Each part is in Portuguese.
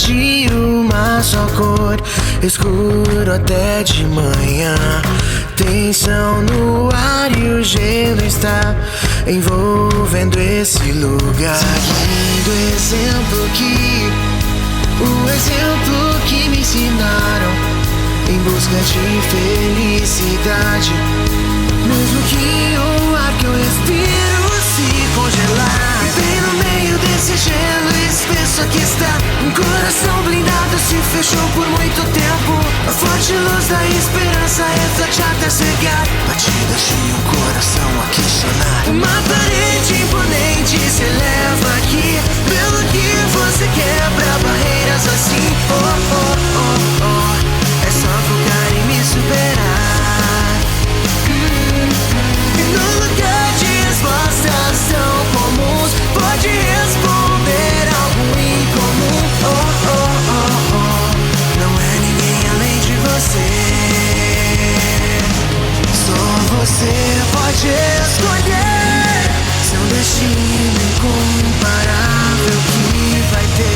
de uma só cor, escuro até de manhã. Tensão no ar e o gelo está envolvendo esse lugar. Seguindo o exemplo que me ensinaram, em busca de felicidade, mesmo que o ar que eu respiro se congelar. E bem no meio desse gelo espesso aqui está um coração blindado, se fechou por muito tempo. A forte luz da esperança reflete até cegar, batidas de um coração a questionar. Uma parede imponente se eleva aqui, pelo que você quebra barreiras assim. Oh, oh, oh, oh. É só focar em me superar. E no lugar de respostas tão comuns, pode responder algo incomum. Oh, oh, oh, oh. Não é ninguém além de você. Só você pode escolher seu destino incomparável que vai ter.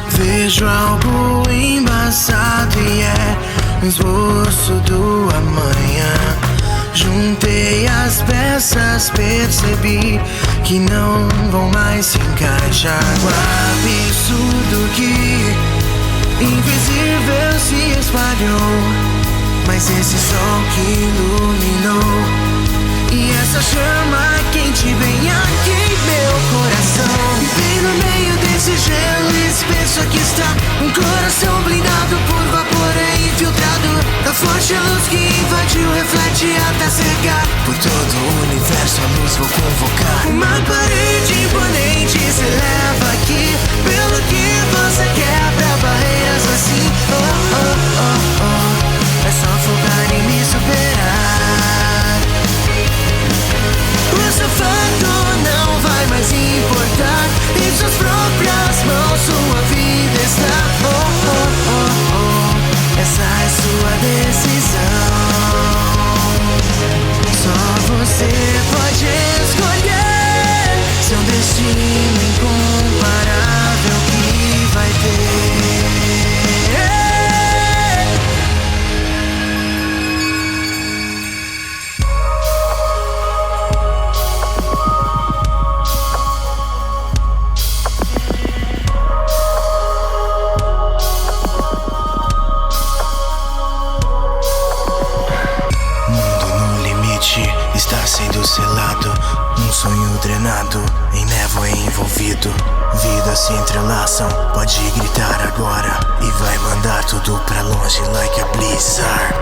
Vejo algo embaçado e é um esboço do amanhã. Juntei as peças, percebi que não vão mais se encaixar. O absurdo que invisível se espalhou, mas esse sol que iluminou, e essa chama quente bem aqui em meu coração. E bem no meio desse gelo espesso aqui está um coração blindado por vapor infiltrado. A forte luz que invadiu reflete até cegar. Por todo o universo a luz vou convocar. Uma parede imponente se eleva aqui, pelo que você quebra barreiras assim. Oh, oh, oh, oh. É só focar em me superar. O seu fato não vai mais importar, em suas próprias mãos sua vida está. Oh, oh, oh, oh. Essa é sua decisão. Só você pode escolher seu destino incomparável que vai ter. Está sendo selado, um sonho drenado, em névoa envolvido. Vidas se entrelaçam, pode gritar agora e vai mandar tudo pra longe like a blizzard.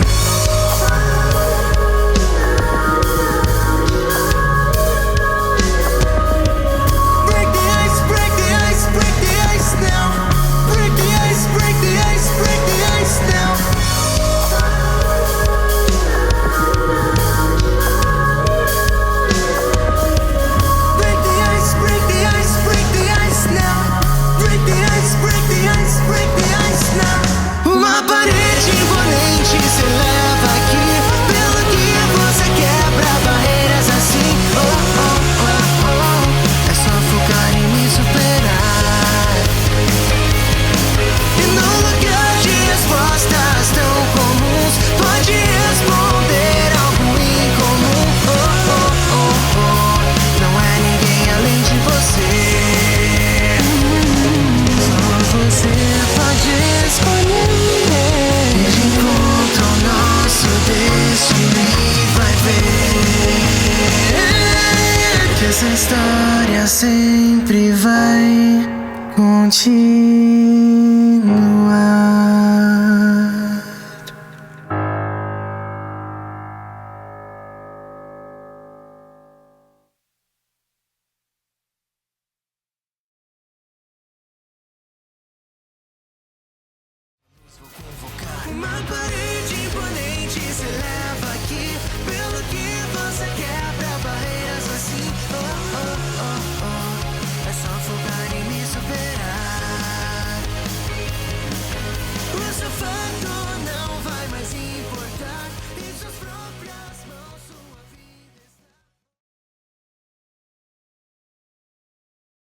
Uma parede imponente se eleva aqui, pelo que você quebra barreiras assim. Oh, oh, oh, oh. É só focar em me superar. E no lugar de respostas tão comuns, pode responder algo incomum. Oh, oh, oh, oh. Não é ninguém além de você. Só você pode escolher. Encontra o nosso destino e vai ver que essa história sempre vai continuar.